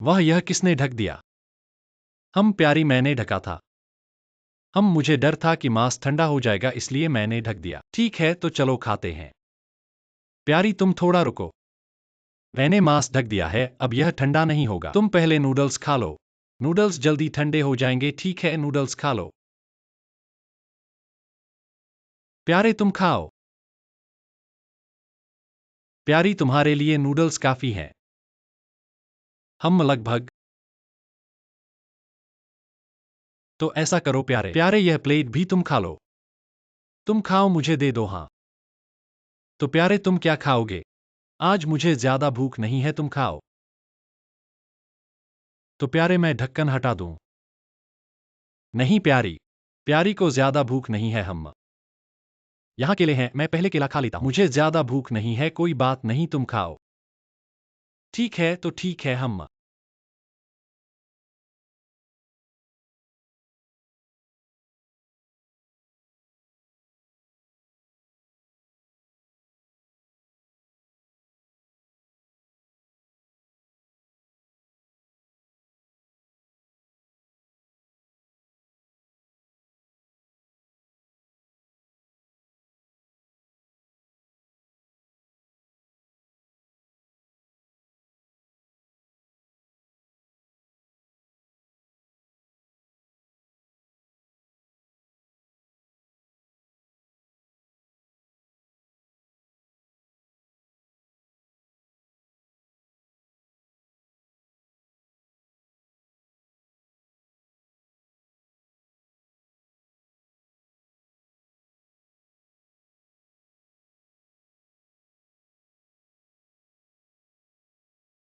वह यह किसने ढक दिया? हम प्यारी मैंने ढका था। मुझे डर था कि मांस ठंडा हो जाएगा इसलिए मैंने ढक दिया। ठीक है तो चलो खाते हैं। प्यारी तुम थोड़ा रुको। मैंने मांस ढक दिया है, अब यह ठंडा नहीं होगा। तुम पहले नूडल्स खा लो। नूडल्स जल्दी ठंडे हो जाएंगे। ठीक है नूडल्स खा लो। प्यारे तुम खाओ। प्यारी तुम्हारे लिए नूडल्स काफी हैं। हम लगभग। तो ऐसा करो प्यारे। प्यारे यह प्लेट भी तुम खा लो। तुम खाओ मुझे दे दो हाँ। तो प्यारे तुम क्या खाओगे? आज मुझे ज्यादा भूख नहीं है तुम खाओ। तो प्यारे मैं ढक्कन हटा दूं? नहीं प्यारी। प्यारी को ज्यादा भूख नहीं है हम यहाँ केले हैं मैं पहले केला खा लेता हूं। मुझे ज्यादा भूख नहीं है कोई बात नहीं तुम खाओ। ठीक है तो ठीक है हम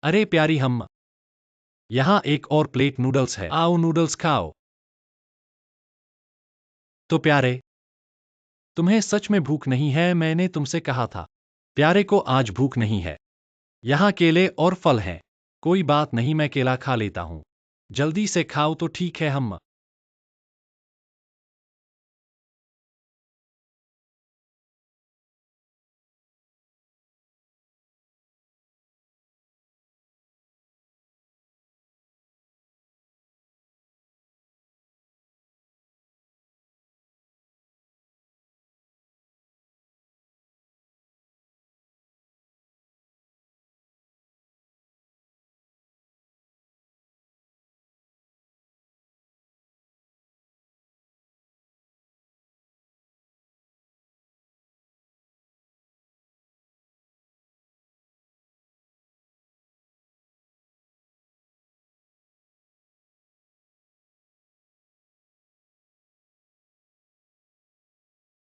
अरे प्यारी हम यहाँ एक और प्लेट नूडल्स है आओ नूडल्स खाओ। तो प्यारे तुम्हें सच में भूख नहीं है मैंने तुमसे कहा था। प्यारे को आज भूख नहीं है। यहाँ केले और फल हैं। कोई बात नहीं मैं केला खा लेता हूँ। जल्दी से खाओ तो ठीक है हम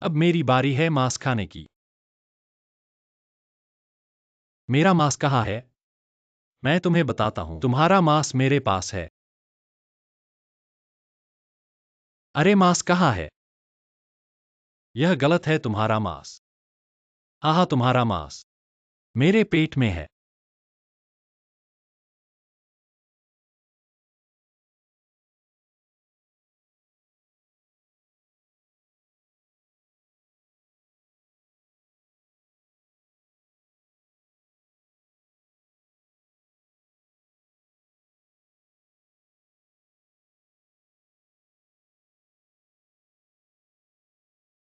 अब मेरी बारी है मांस खाने की। मेरा मांस कहाँ है? मैं तुम्हें बताता हूँ तुम्हारा मांस मेरे पास है। अरे मांस कहाँ है? यह गलत है तुम्हारा मांस। हाँ हाँ तुम्हारा मांस मेरे पेट में है।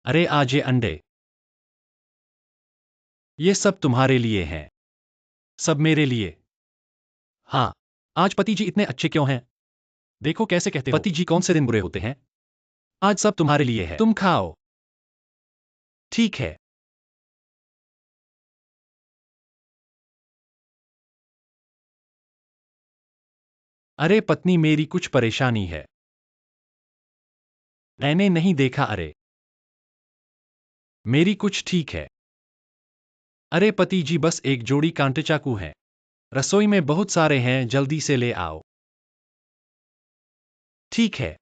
अरे आज ये अंडे ये सब तुम्हारे लिए हैं। सब मेरे लिए। हाँ। आज पति जी इतने अच्छे क्यों हैं? देखो कैसे कहते हो पति जी कौन से दिन बुरे होते हैं? आज सब तुम्हारे लिए है तुम खाओ। ठीक है। अरे पत्नी मेरी कुछ परेशानी है। मैंने नहीं देखा अरे। मेरी कुछ ठीक है। अरे पति जी बस एक जोड़ी कांटे चाकू है। रसोई में बहुत सारे हैं जल्दी से ले आओ। ठीक है।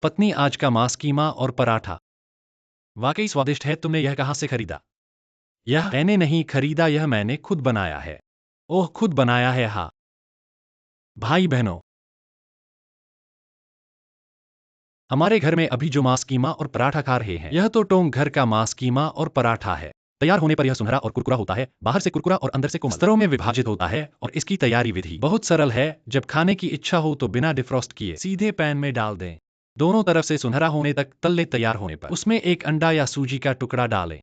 पत्नी, आज का मांस, कीमा और पराठा वाकई स्वादिष्ट है। तुमने यह कहाँ से खरीदा? यह मैंने नहीं खरीदा, यह मैंने खुद बनाया है। ओह, खुद बनाया है? हाँ। भाई बहनों, हमारे घर में अभी जो मांस, कीमा और पराठा खा रहे हैं, यह तो टोंग घर का मांस, कीमा और पराठा है। तैयार होने पर यह सुनहरा और कुरकुरा होता है, बाहर से कुरकुरा और अंदर से कोमल स्तरों में विभाजित होता है। और इसकी तैयारी विधि बहुत सरल है। जब खाने की इच्छा हो तो बिना डिफ्रॉस्ट किए सीधे पैन में डाल दें। दोनों तरफ से सुनहरा होने तक तल लें। तैयार होने पर उसमें एक अंडा या सूजी का टुकड़ा डालें।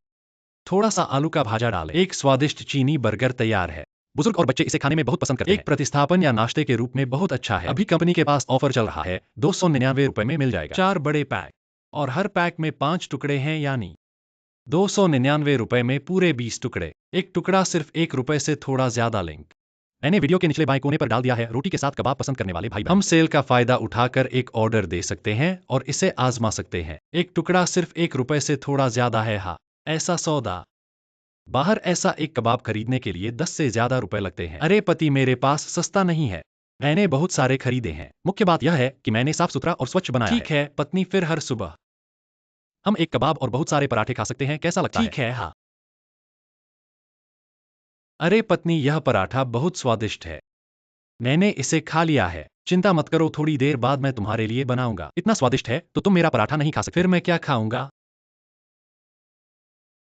थोड़ा सा आलू का भाजा डालें। एक स्वादिष्ट चीनी बर्गर तैयार है। बुजुर्ग और बच्चे इसे खाने में बहुत पसंद करते हैं। एक प्रतिस्थापन या नाश्ते के रूप में बहुत अच्छा है। अभी कंपनी के पास ऑफर चल रहा है, 299 रुपए में मिल जाएगा। 4 बड़े पैक और हर पैक में 5 टुकड़े हैं, यानी 299 रुपए में पूरे 20 टुकड़े। एक टुकड़ा सिर्फ ₹1 से थोड़ा ज्यादा। लिंक मैंने वीडियो के निचले बाएं कोने पर डाल दिया है। रोटी के साथ कबाब पसंद करने वाले भाई, हम सेल का फायदा उठाकर एक ऑर्डर दे सकते हैं और इसे आजमा सकते हैं। एक टुकड़ा सिर्फ ₹1 से थोड़ा ज्यादा है। हाँ, ऐसा सौदा बाहर ऐसा एक कबाब खरीदने के लिए 10 से ज्यादा रुपए लगते हैं। अरे पति, मेरे पास सस्ता नहीं है, मैंने बहुत सारे खरीदे हैं। मुख्य बात यह है कि मैंने साफ सुथरा और स्वच्छ बनाया है। ठीक है पत्नी, फिर हर सुबह हम एक कबाब और बहुत सारे पराठे खा सकते हैं, कैसा लगता है? ठीक है। हाँ। अरे पत्नी, यह पराठा बहुत स्वादिष्ट है, मैंने इसे खा लिया है। चिंता मत करो, थोड़ी देर बाद मैं तुम्हारे लिए बनाऊंगा। इतना स्वादिष्ट है तो तुम मेरा पराठा नहीं खा सकते? फिर मैं क्या खाऊंगा?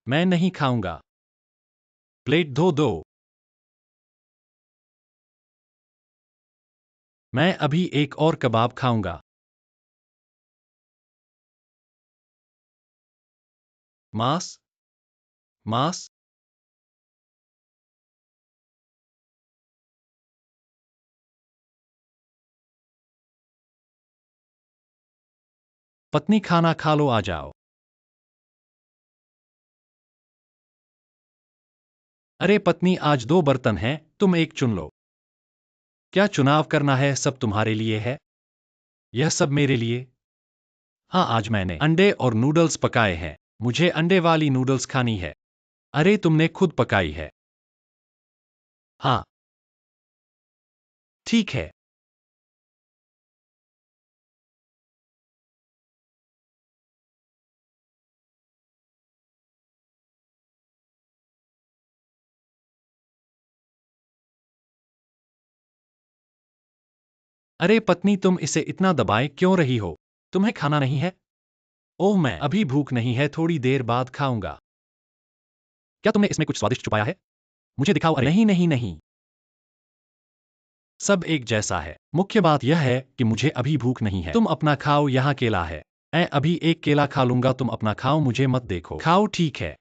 मैं नहीं खाऊंगा। प्लेट धो दो। मैं अभी एक और कबाब खाऊंगा। मांस, मांस। पत्नी, खाना खा लो, आ जाओ। अरे पत्नी, आज 2 बर्तन हैं, तुम एक चुन लो। क्या चुनाव करना है? सब तुम्हारे लिए है। यह सब मेरे लिए? हाँ, आज मैंने अंडे और नूडल्स पकाए हैं। मुझे अंडे वाली नूडल्स खानी है। अरे, तुमने खुद पकाई है? हाँ। ठीक है। अरे पत्नी, तुम इसे इतना दबाए क्यों रही हो? तुम्हें खाना नहीं है? ओह, मैं अभी भूख नहीं है, थोड़ी देर बाद खाऊंगा। क्या तुमने इसमें कुछ स्वादिष्ट छुपाया है? मुझे दिखाओ। अरे नहीं नहीं नहीं, सब एक जैसा है। मुख्य बात यह है कि मुझे अभी भूख नहीं है। तुम अपना खाओ, यहाँ केला है। मैं अभी एक केला खा लूंगा, तुम अपना खाओ, मुझे मत देखो। खाओ। ठीक है।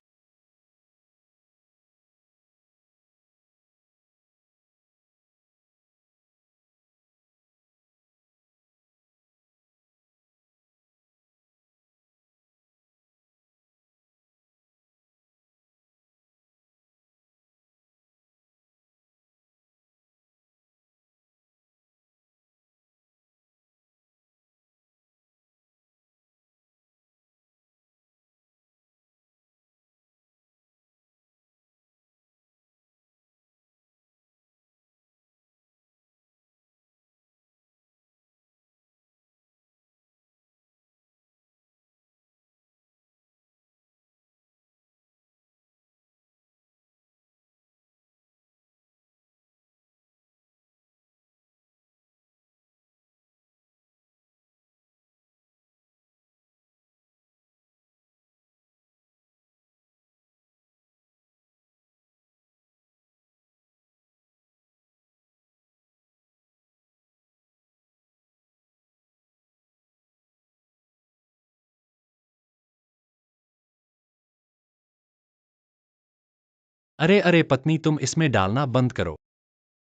अरे अरे पत्नी, तुम इसमें डालना बंद करो,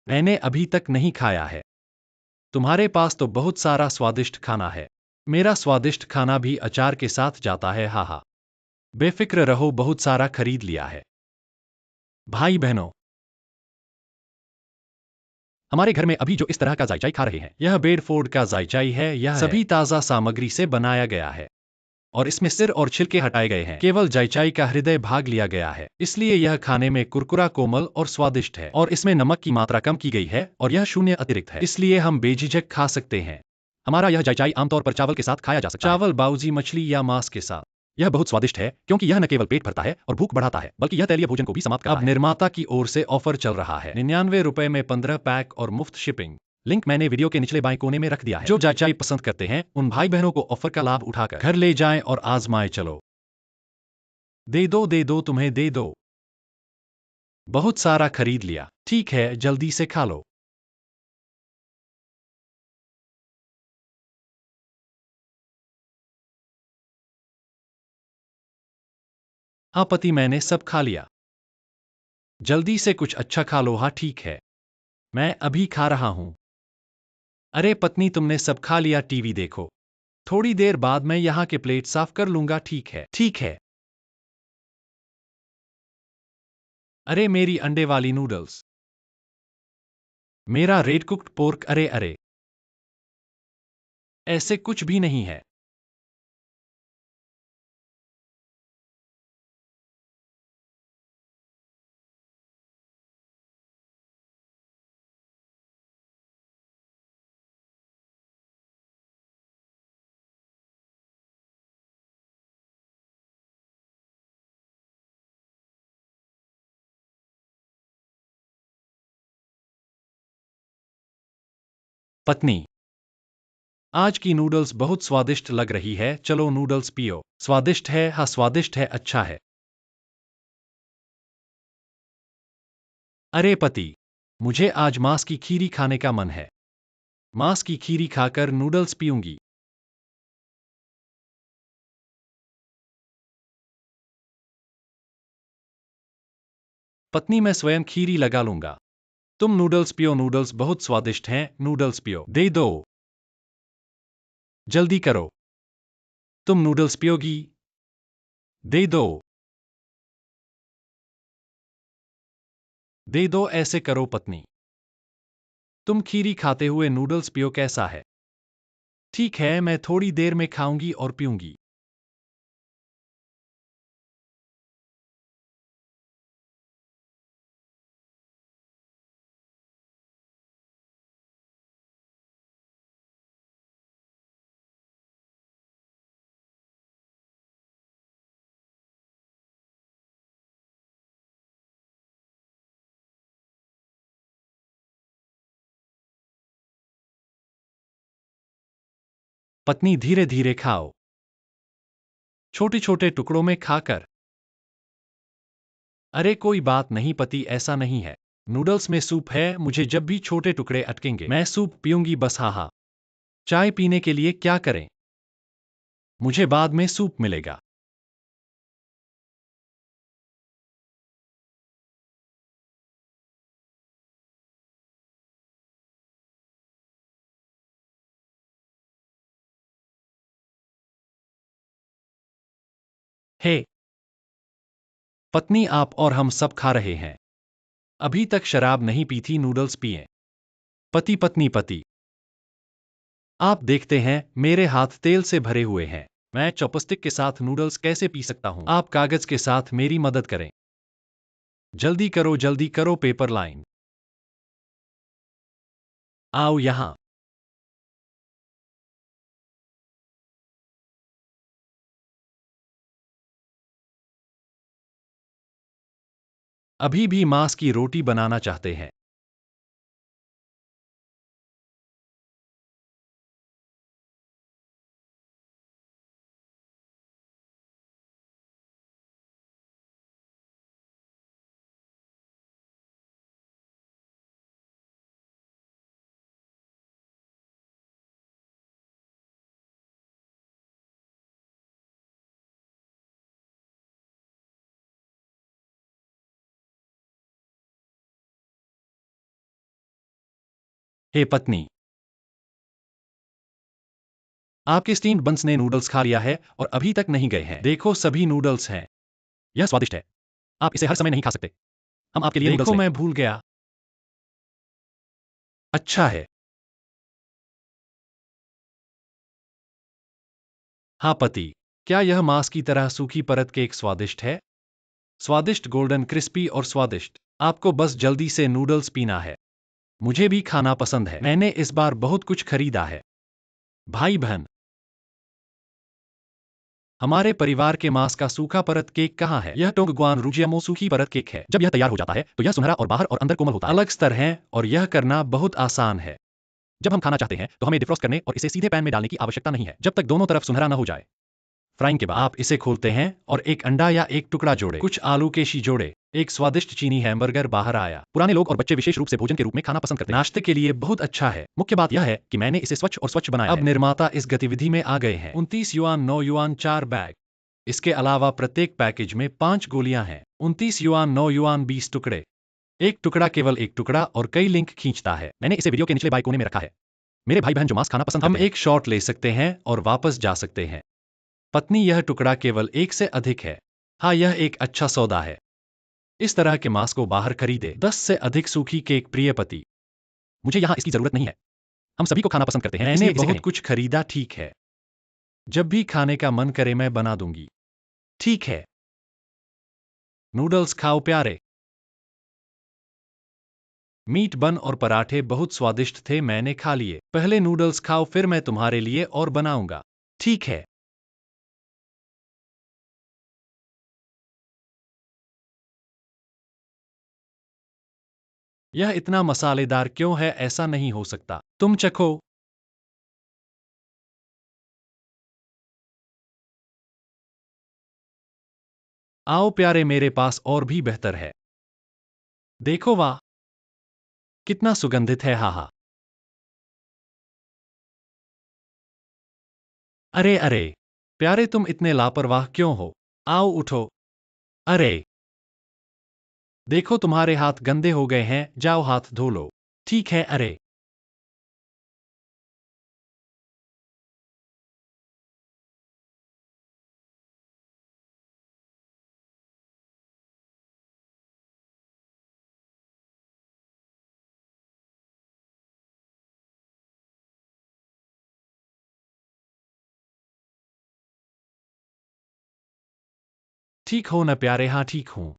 मैंने अभी तक नहीं खाया है। तुम्हारे पास तो बहुत सारा स्वादिष्ट खाना है। मेरा स्वादिष्ट खाना भी अचार के साथ जाता है। हा हा। बेफिक्र रहो, बहुत सारा खरीद लिया है। भाई बहनों, हमारे घर में अभी जो इस तरह का जायचाई खा रहे हैं, यह बेडफोर्ड का जायचाई है। यह सभी ताज़ा सामग्री से बनाया गया है और इसमें सिर और छिलके हटाए गए हैं। केवल जायचाई का हृदय भाग लिया गया है, इसलिए यह खाने में कुरकुरा, कोमल और स्वादिष्ट है। और इसमें नमक की मात्रा कम की गई है और यह शून्य अतिरिक्त है, इसलिए हम बेझिझक खा सकते हैं। हमारा यह जायचाई आमतौर पर चावल के साथ खाया जा सकता है। चावल, बाउजी, मछली या मांस के साथ। यह बहुत स्वादिष्ट है क्योंकि यह न केवल पेट भरता है और भूख बढ़ाता है, बल्कि यह तैलीय भोजन को भी समाप्त करता है। अब निर्माता की ओर से ऑफर चल रहा है, 99 रुपए में 15 पैक और मुफ्त शिपिंग। लिंक मैंने वीडियो के निचले बाएं कोने में रख दिया है। जो जायचाई पसंद करते हैं उन भाई बहनों को ऑफर का लाभ उठाकर घर ले जाएं और आजमाएं। चलो, दे दो, तुम्हें दे दो। बहुत सारा खरीद लिया। ठीक है, जल्दी से खा लो। हाँ पति, मैंने सब खा लिया। जल्दी से कुछ अच्छा खा लो। हाँ ठीक है, मैं अभी खा रहा हूं। अरे पत्नी, तुमने सब खा लिया, टीवी देखो। थोड़ी देर बाद मैं यहाँ के प्लेट साफ कर लूंगा। ठीक है, ठीक है। अरे मेरी अंडे वाली नूडल्स। मेरा रेड कुक्ड पोर्क। अरे अरे, ऐसे कुछ भी नहीं है। पत्नी, आज की नूडल्स बहुत स्वादिष्ट लग रही है। चलो नूडल्स पियो। स्वादिष्ट है? हाँ स्वादिष्ट है, अच्छा है। अरे पति, मुझे आज मांस की खीरी खाने का मन है। मांस की खीरी खाकर नूडल्स पीऊंगी। पत्नी, मैं स्वयं खीरी लगा लूंगा। तुम नूडल्स पियो, नूडल्स बहुत स्वादिष्ट हैं। नूडल्स पियो। दे दो, जल्दी करो। तुम नूडल्स पियोगी? दे दो, दे दो, ऐसे करो पत्नी। तुम खीरी खाते हुए नूडल्स पियो, कैसा है? ठीक है, मैं थोड़ी देर में खाऊंगी और पीऊंगी। पत्नी, धीरे धीरे खाओ, छोटे छोटे टुकड़ों में खाकर। अरे कोई बात नहीं पति, ऐसा नहीं है। नूडल्स में सूप है, मुझे जब भी छोटे टुकड़े अटकेंगे मैं सूप पीऊंगी बस। हाँ हाँ। चाय पीने के लिए क्या करें? मुझे बाद में सूप मिलेगा। हे पत्नी, आप और हम सब खा रहे हैं। अभी तक शराब नहीं पी थी, नूडल्स पिए। पति, पत्नी, पति, आप देखते हैं मेरे हाथ तेल से भरे हुए हैं। मैं चॉपस्टिक के साथ नूडल्स कैसे पी सकता हूं? आप कागज के साथ मेरी मदद करें। जल्दी करो पेपर लाइन। आओ यहां। अभी भी मांस की रोटी बनाना चाहते हैं? हे पत्नी, आपके स्टीम्ड बंस ने नूडल्स खा लिया है और अभी तक नहीं गए हैं। देखो सभी नूडल्स हैं। यह स्वादिष्ट है। आप इसे हर समय नहीं खा सकते। हम आपके लिए नूडल्स देखो, मैं भूल गया। अच्छा है। हाँ पति, क्या यह मांस की तरह सूखी परत केक स्वादिष्ट है? स्वादिष्ट, गोल्डन क्रिस्पी और स्वादिष्ट। आपको बस जल्दी से नूडल्स पीना है। मुझे भी खाना पसंद है। मैंने इस बार बहुत कुछ खरीदा है। भाई बहन, हमारे परिवार के मांस का सूखा परत केक कहाँ है? यह टोंगगुआन रूजियामो सूखी परत केक है। जब यह तैयार हो जाता है तो यह सुनहरा और बाहर और अंदर कोमल होता है। अलग स्तर है और यह करना बहुत आसान है। जब हम खाना चाहते हैं तो हमें डिफ्रॉस्ट करने और इसे सीधे पैन में डालने की आवश्यकता नहीं है जब तक दोनों तरफ सुनहरा न हो जाए। फ्राइंग के बाद आप इसे खोलते हैं और एक अंडा या एक टुकड़ा जोड़े, कुछ आलू के शी जोड़े, एक स्वादिष्ट चीनी हैमबर्गर बाहर आया। पुराने लोग और बच्चे विशेष रूप से भोजन के रूप में खाना पसंद करते हैं। नाश्ते के लिए बहुत अच्छा है। मुख्य बात यह है कि मैंने इसे स्वच्छ और स्वच्छ बनाया। अब निर्माता इस गतिविधि में आ गए हैं। 29 युआन 9 युआन 4 बैग। इसके अलावा प्रत्येक पैकेज में 5 गोलियां हैं। 29 युआन 9 युआन 20 टुकड़े। एक टुकड़ा केवल एक टुकड़ा और कई लिंक खींचता है। मैंने इसे वीडियो के निचले बाएं कोने में रखा है। मेरे भाई बहन जो मांस खाना पसंद करते हैं, हम एक शॉट ले सकते हैं और वापस जा सकते हैं। पत्नी, यह टुकड़ा केवल एक से अधिक है। हाँ, यह एक अच्छा सौदा है। इस तरह के मांस को बाहर खरीदे। 10 से अधिक सूखी केक। प्रिय पति, मुझे यहाँ इसकी जरूरत नहीं है। हम सभी को खाना पसंद करते हैं। मैंने बहुत कुछ खरीदा। ठीक है, जब भी खाने का मन करे मैं बना दूंगी। ठीक है। नूडल्स खाओ प्यारे। मीट बन और पराठे बहुत स्वादिष्ट थे, मैंने खा लिए। पहले नूडल्स खाओ, फिर मैं तुम्हारे लिए और बनाऊंगा। ठीक है। यह इतना मसालेदार क्यों है? ऐसा नहीं हो सकता। तुम चखो। आओ प्यारे, मेरे पास और भी बेहतर है। देखो, वाह, कितना सुगंधित है। हा हा। अरे अरे, प्यारे तुम इतने लापरवाह क्यों हो? आओ उठो। अरे, देखो तुम्हारे हाथ गंदे हो गए हैं, जाओ हाथ धो लो। ठीक है। अरे, ठीक हो न प्यारे? हाँ ठीक हूं।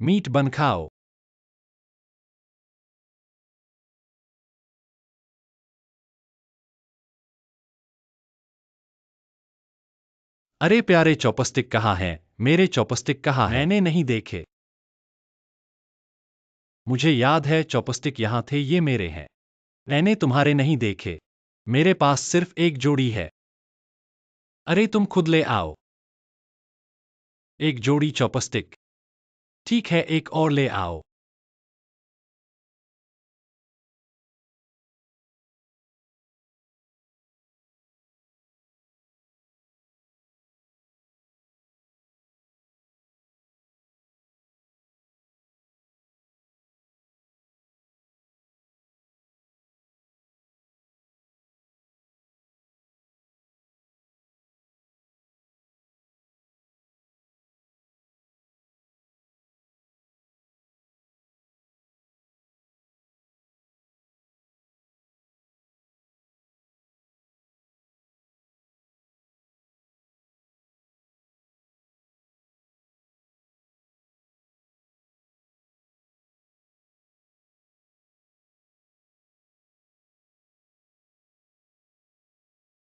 मीट बन खाओ। अरे प्यारे, चॉपस्टिक कहाँ हैं? मेरे चॉपस्टिक कहाँ हैं? मैंने नहीं देखे। मुझे याद है, चॉपस्टिक यहाँ थे, ये मेरे हैं। मैंने तुम्हारे नहीं देखे। मेरे पास सिर्फ एक जोड़ी है। अरे तुम खुद ले आओ। एक जोड़ी चॉपस्टिक। ठीक है, एक और ले आओ।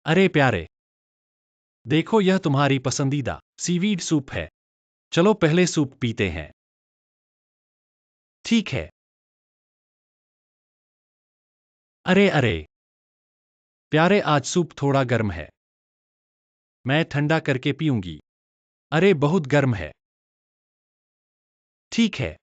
अरे प्यारे, देखो यह तुम्हारी पसंदीदा सीवीड सूप है। चलो पहले सूप पीते हैं। ठीक है। अरे अरे, प्यारे, आज सूप थोड़ा गर्म है। मैं ठंडा करके पीऊंगी। अरे बहुत गर्म है। ठीक है।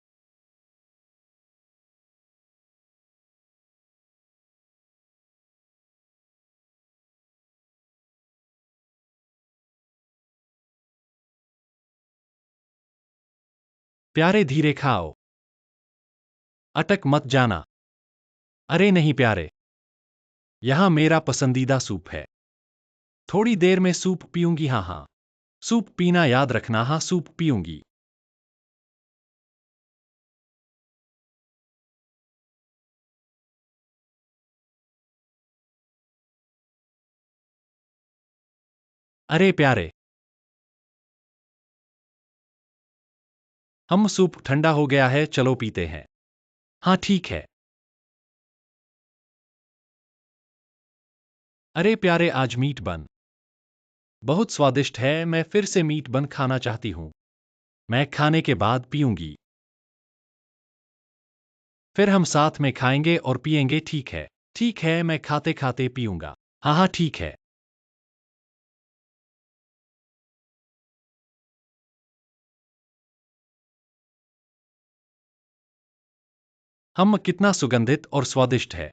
प्यारे धीरे खाओ। अटक मत जाना। अरे नहीं प्यारे, यहां मेरा पसंदीदा सूप है। थोड़ी देर में सूप पीऊंगी। हाँ हाँ, सूप पीना याद रखना। हाँ, सूप पीऊंगी। अरे प्यारे, हम सूप ठंडा हो गया है, चलो पीते हैं। हाँ ठीक है। अरे प्यारे, आज मीट बन बहुत स्वादिष्ट है। मैं फिर से मीट बन खाना चाहती हूँ। मैं खाने के बाद पीऊंगी। फिर हम साथ में खाएंगे और पिएंगे, ठीक है? ठीक है, मैं खाते खाते पीऊंगा। हाँ हाँ, ठीक है। हम कितना सुगंधित और स्वादिष्ट है।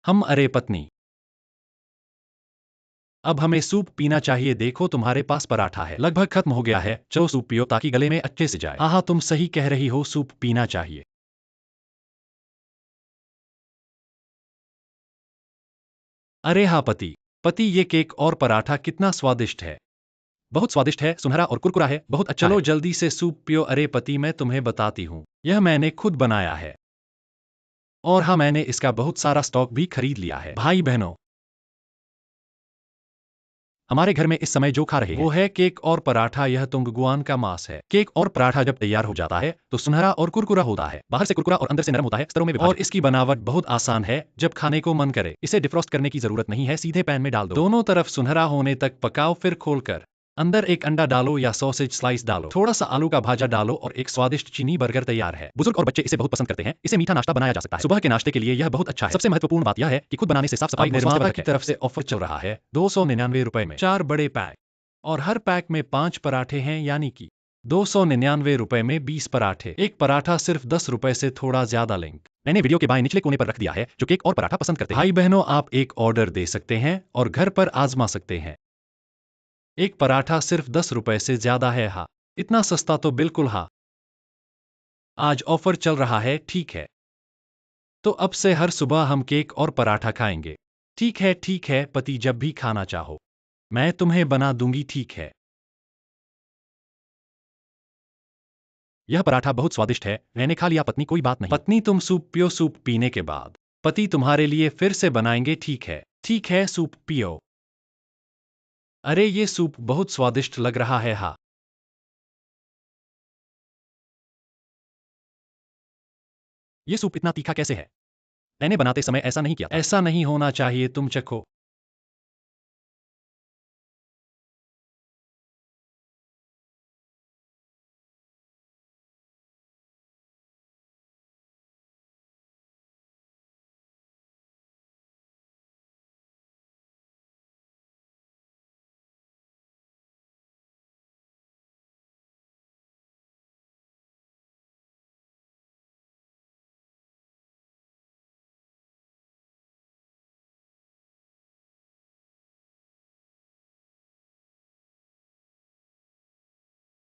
हम अरे पत्नी, अब हमें सूप पीना चाहिए। देखो, तुम्हारे पास पराठा है, लगभग खत्म हो गया है। चलो सूप पियो ताकि गले में अच्छे से जाए। हाँ हाँ, तुम सही कह रही हो, सूप पीना चाहिए। अरे हाँ पति, पति ये केक और पराठा कितना स्वादिष्ट है। बहुत स्वादिष्ट है, सुनहरा और कुरकुरा है, बहुत अच्छा। चलो जल्दी से सूप पियो। अरे पति, मैं तुम्हें बताती हूँ, यह मैंने खुद बनाया है। और हाँ, मैंने इसका बहुत सारा स्टॉक भी खरीद लिया है। भाई बहनों, हमारे घर में इस समय जो खा रहे हैं वो है केक और पराठा। यह तुंगगुआन का मांस है। केक और पराठा जब तैयार हो जाता है तो सुनहरा और कुरकुरा होता है, बाहर से कुरकुरा और अंदर से नरम होता है, स्तरों में विभाजित। और इसकी बनावट बहुत आसान है। जब खाने को मन करे, इसे डिफ्रॉस्ट करने की जरूरत नहीं है, सीधे पैन में डाल दो, दोनों तरफ सुनहरा होने तक पकाओ, फिर खोलकर अंदर एक अंडा डालो या सॉसेज स्लाइस डालो, थोड़ा सा आलू का भाजा डालो और एक स्वादिष्ट चीनी बर्गर तैयार है। बुजुर्ग और बच्चे इसे बहुत पसंद करते हैं। इसे मीठा नाश्ता बनाया जा सकता है। सुबह के नाश्ते के लिए यह बहुत अच्छा है। सबसे महत्वपूर्ण बात यह है कि खुद बनाने से साफ सफाई निर्माता की तरफ से ऑफर चल रहा है। 299 रुपए में 4 बड़े पैक, और हर पैक में 5 पराठे हैं, यानी कि 299 रुपए में 20 पराठे। एक पराठा सिर्फ 10 रुपए से थोड़ा ज्यादा। लिंक मैंने वीडियो के बाएं निचले कोने पर रख दिया है। जो केक और पराठा पसंद करते हैं, भाई बहनों, आप एक ऑर्डर दे सकते हैं और घर पर आजमा सकते हैं। एक पराठा सिर्फ 10 रुपए से ज्यादा है। हाँ, इतना सस्ता तो बिल्कुल। हाँ, आज ऑफर चल रहा है, ठीक है? तो अब से हर सुबह हम केक और पराठा खाएंगे। ठीक है पति, जब भी खाना चाहो मैं तुम्हें बना दूंगी, ठीक है? यह पराठा बहुत स्वादिष्ट है, मैंने खा लिया पत्नी, कोई बात नहीं। पत्नी तुम सूप पियो, सूप पीने के बाद पति तुम्हारे लिए फिर से बनाएंगे, ठीक है? ठीक है, सूप पियो। अरे ये सूप बहुत स्वादिष्ट लग रहा है। हाँ, ये सूप इतना तीखा कैसे है? मैंने बनाते समय ऐसा नहीं किया था। ऐसा नहीं होना चाहिए, तुम चखो।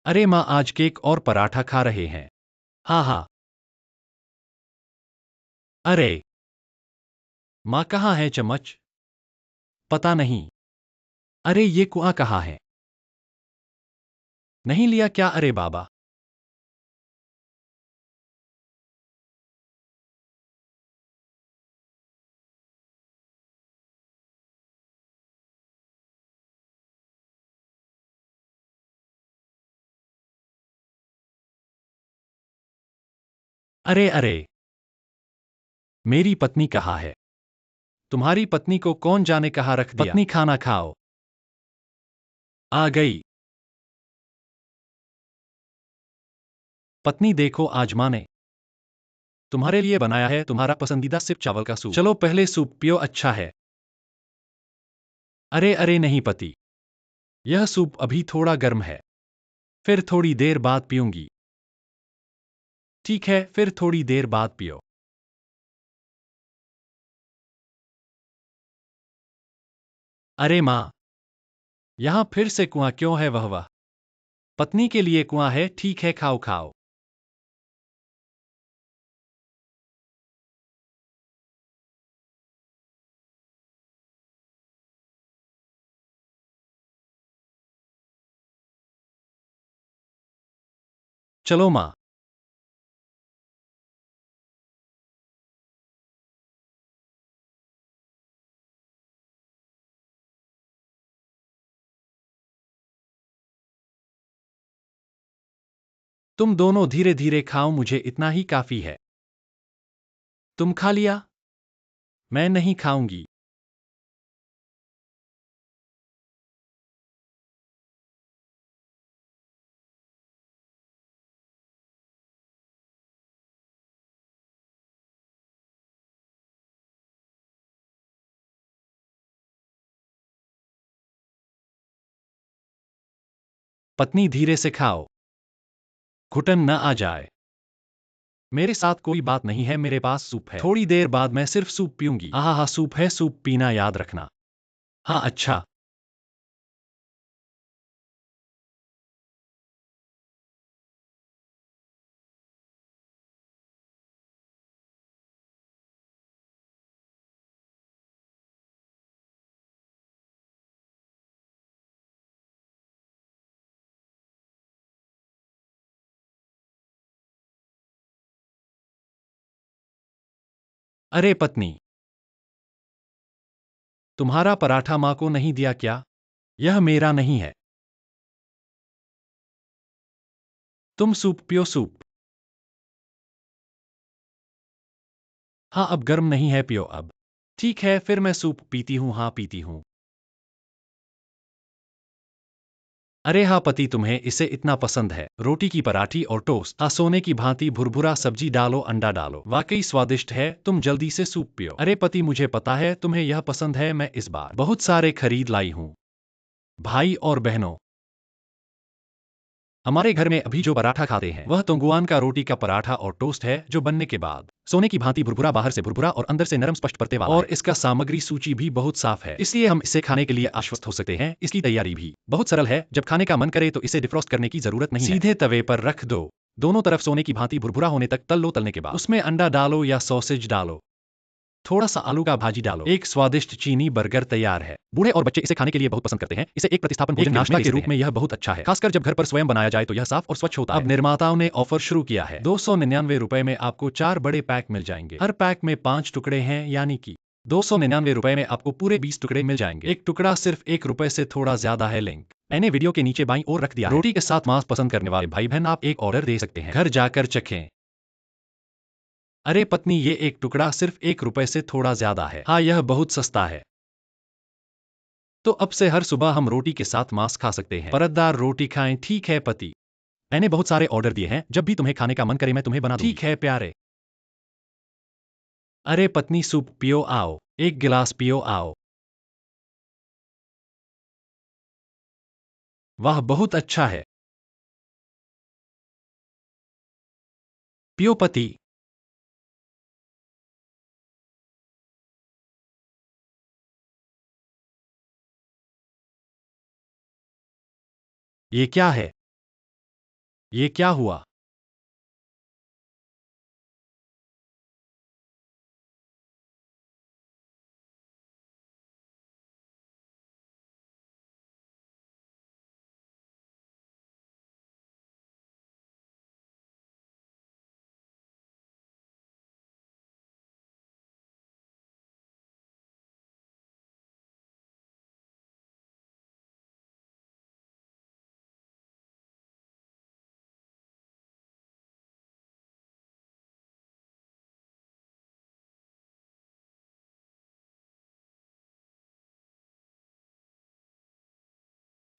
अरे माँ, आज केक और पराठा खा रहे हैं। हाँ हाँ। अरे माँ, कहाँ है चम्मच? पता नहीं। अरे ये कुआं कहाँ है? नहीं लिया क्या? अरे बाबा। अरे अरे, मेरी पत्नी कहाँ है? तुम्हारी पत्नी को कौन जाने कहाँ रख दिया? पत्नी, खाना खाओ। आ गई। पत्नी देखो, आज माँ ने तुम्हारे लिए बनाया है तुम्हारा पसंदीदा सिप चावल का सूप। चलो पहले सूप पियो, अच्छा है। अरे अरे नहीं पति, यह सूप अभी थोड़ा गर्म है, फिर थोड़ी देर बाद पीऊंगी। ठीक है, फिर थोड़ी देर बाद पियो। अरे माँ, यहाँ फिर से कुआं क्यों है? वह पत्नी के लिए कुआं है, ठीक है, खाओ खाओ। चलो माँ। तुम दोनों धीरे धीरे खाओ, मुझे इतना ही काफी है। तुम खा लिया? मैं नहीं खाऊंगी। पत्नी धीरे से खाओ, घुटन न आ जाए। मेरे साथ कोई बात नहीं है, मेरे पास सूप है। थोड़ी देर बाद मैं सिर्फ सूप पीऊंगी। हाँ, सूप है, सूप पीना याद रखना। हाँ, अच्छा। अरे पत्नी, तुम्हारा पराठा माँ को नहीं दिया क्या? यह मेरा नहीं है। तुम सूप पियो, सूप। हाँ, अब गर्म नहीं है, पियो अब। ठीक है, फिर मैं सूप पीती हूँ, हाँ पीती हूँ। अरे हाँ पति, तुम्हें इसे इतना पसंद है, रोटी की पराठी और टोस्ट। हाँ, सोने की भांति भुरभुरा, सब्जी डालो, अंडा डालो, वाकई स्वादिष्ट है। तुम जल्दी से सूप पियो। अरे पति, मुझे पता है तुम्हें यह पसंद है, मैं इस बार बहुत सारे खरीद लाई हूँ। भाई और बहनों, हमारे घर में अभी जो पराठा खाते हैं वह तोंगुआन का रोटी का पराठा और टोस्ट है, जो बनने के बाद सोने की भांति भुरभुरा, बाहर से भुरभुरा और अंदर से नरम स्पष्ट परते वाला और है। इसका सामग्री सूची भी बहुत साफ है, इसलिए हम इसे खाने के लिए आश्वस्त हो सकते हैं। इसकी तैयारी भी बहुत सरल है, जब खाने का मन करे तो इसे डिफ्रॉस्ट करने की जरूरत नहीं है, सीधे तवे पर रख दो। दोनों तरफ सोने की भांति भुरभुरा होने तक तल लो। तलने के बाद उसमें अंडा डालो या सॉसेज डालो, थोड़ा सा आलू का भाजी डालो। एक स्वादिष्ट चीनी बर्गर तैयार है। बूढ़े और बच्चे इसे खाने के लिए बहुत पसंद करते हैं। इसे एक प्रतिस्थापन भोजन, नाश्ता के रूप में यह बहुत अच्छा है, खासकर जब घर पर स्वयं बनाया जाए तो यह साफ और स्वच्छ होता है। अब निर्माताओं ने ऑफर शुरू किया है, 299 रुपए में आपको 4 बड़े पैक मिल जाएंगे। हर पैक में 5 टुकड़े हैं, यानी कि 299 रुपए में आपको पूरे 20 टुकड़े मिल जाएंगे। एक टुकड़ा सिर्फ 1 रुपए से थोड़ा ज्यादा है। लिंक मैंने वीडियो के नीचे बाईं ओर रख दिया है। रोटी के साथ मांस पसंद करने वाले भाई बहन, आप एक ऑर्डर दे सकते हैं, घर जाकर चखें। अरे पत्नी, ये एक टुकड़ा सिर्फ 1 रुपए से थोड़ा ज्यादा है। हाँ, यह बहुत सस्ता है। तो अब से हर सुबह हम रोटी के साथ मांस खा सकते हैं। परतदार रोटी खाएं, ठीक है पति। मैंने बहुत सारे ऑर्डर दिए हैं, जब भी तुम्हें खाने का मन करे मैं तुम्हें बना दूंगी। ठीक है प्यारे। अरे पत्नी, सूप पियो आओ, एक गिलास पियो आओ। वाह, बहुत अच्छा है। पियो पति। ये क्या है? ये क्या हुआ?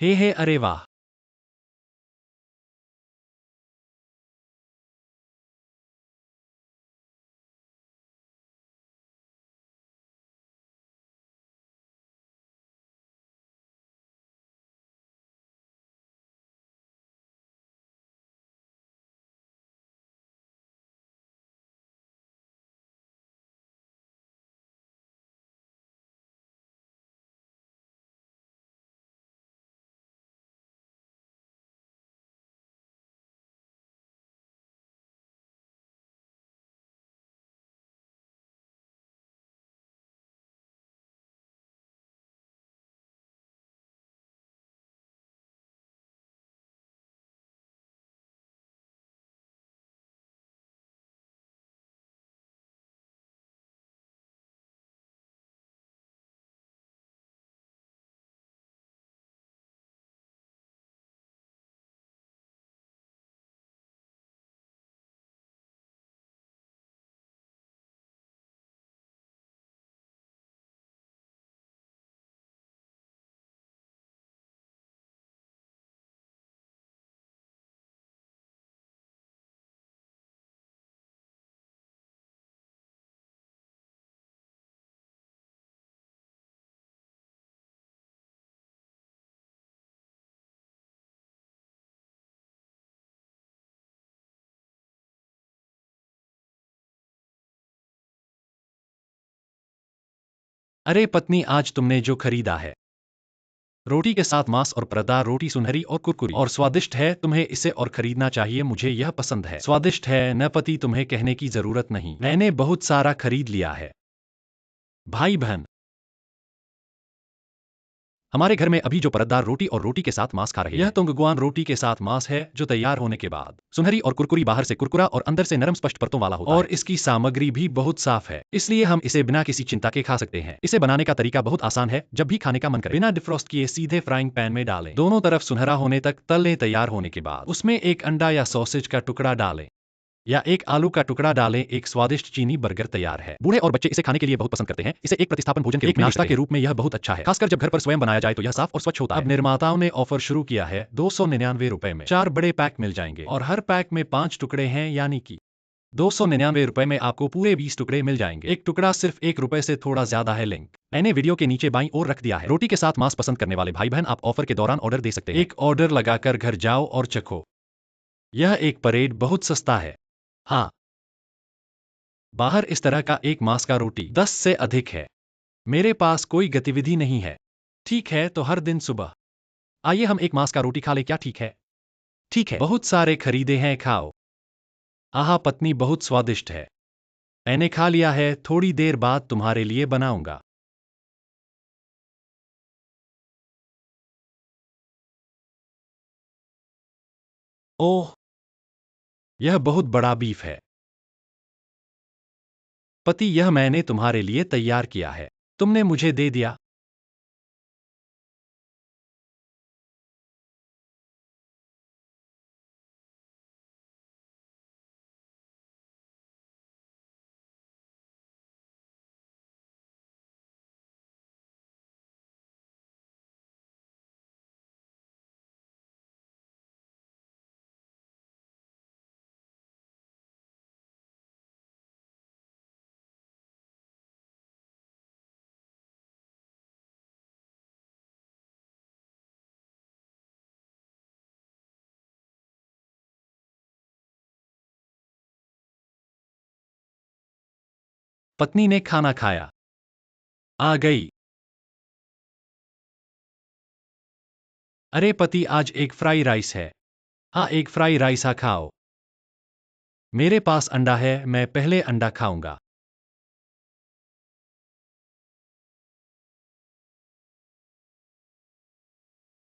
हे, अरे वाह। अरे पत्नी, आज तुमने जो खरीदा है, रोटी के साथ मांस और परतदार रोटी सुनहरी और कुरकुरी और स्वादिष्ट है, तुम्हें इसे और खरीदना चाहिए, मुझे यह पसंद है। स्वादिष्ट है न पति, तुम्हें कहने की जरूरत नहीं, मैंने बहुत सारा खरीद लिया है। भाई बहन, हमारे घर में अभी जो परतदार रोटी और रोटी के साथ मांस खा रहे हैं, यह तुंगगुआन रोटी के साथ मांस है जो तैयार होने के बाद सुनहरी और कुरकुरी, बाहर से कुरकुरा और अंदर से नरम स्पष्ट परतों वाला होता है, और इसकी सामग्री भी बहुत साफ है, इसलिए हम इसे बिना किसी चिंता के खा सकते हैं। इसे बनाने का तरीका बहुत आसान है, जब भी खाने का मन करे बिना डिफ्रॉस्ट किए सीधे फ्राइंग पैन में डालें, दोनों तरफ सुनहरा होने तक तल लें। तैयार होने के बाद उसमें एक अंडा या सॉसेज का टुकड़ा डालें या एक आलू का टुकड़ा डालें। एक स्वादिष्ट चीनी बर्गर तैयार है। बूढ़े और बच्चे इसे खाने के लिए बहुत पसंद करते हैं। इसे एक प्रतिस्थापन भोजन के रूप में, नाश्ता के रूप में यह बहुत अच्छा है, खासकर जब घर पर स्वयं बनाया जाए तो यह साफ और स्वच्छ होता है। अब निर्माताओं ने ऑफर शुरू किया है, 299 रुपए में 4 बड़े पैक मिल जाएंगे और हर पैक में 5 टुकड़े हैं, यानी कि 299 रुपए में आपको पूरे 20 टुकड़े मिल जाएंगे। एक टुकड़ा सिर्फ 1 रुपए से थोड़ा ज्यादा है। लिंक मैंने वीडियो के नीचे बाईं ओर रख दिया है। रोटी के साथ मांस पसंद करने वाले भाई बहन, आप ऑफर के दौरान ऑर्डर दे सकते हैं। एक ऑर्डर लगाकर घर जाओ और चखो, यह एक परेड बहुत सस्ता है। हाँ, बाहर इस तरह का एक मांस का रोटी 10 से अधिक है। मेरे पास कोई गतिविधि नहीं है। ठीक है, तो हर दिन सुबह आइए हम एक मांस का रोटी खा ले, क्या ठीक है? ठीक है, बहुत सारे खरीदे हैं, खाओ। आहा पत्नी, बहुत स्वादिष्ट है। मैंने खा लिया है, थोड़ी देर बाद तुम्हारे लिए बनाऊंगा। ओह, यह बहुत बड़ा बीफ है। पति, यह मैंने तुम्हारे लिए तैयार किया है, तुमने मुझे दे दिया। पत्नी ने खाना खाया, आ गई। अरे पति, आज एक फ्राई राइस है। हाँ, एक फ्राई राइस, आ खाओ। मेरे पास अंडा है, मैं पहले अंडा खाऊंगा।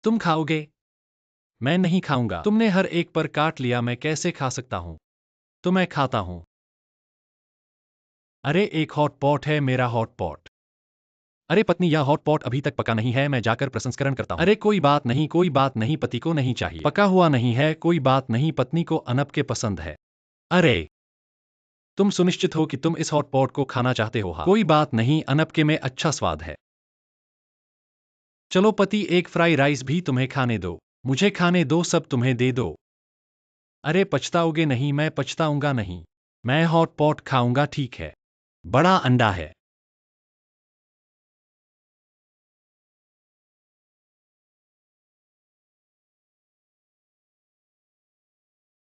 तुम खाओगे? मैं नहीं खाऊंगा, तुमने हर एक पर काट लिया, मैं कैसे खा सकता हूं? तो मैं खाता हूं। अरे एक हॉट पॉट है, मेरा हॉट पॉट। अरे पत्नी, यह हॉट पॉट अभी तक पका नहीं है, मैं जाकर प्रसंस्करण करता हूं। अरे कोई बात नहीं, कोई बात नहीं, पति को नहीं चाहिए, पका हुआ नहीं है, कोई बात नहीं, पत्नी को अनप के पसंद है। अरे, तुम सुनिश्चित हो कि तुम इस हॉट पॉट को खाना चाहते हो? हाँ, कोई बात नहीं, अनप के में अच्छा स्वाद है। चलो पति, एक फ्राई राइस भी तुम्हें खाने दो। मुझे खाने दो, सब तुम्हें दे दो। अरे पछताओगे नहीं, मैं पछताऊंगा नहीं। मैं हॉट पॉट खाऊंगा, ठीक है। बड़ा अंडा है।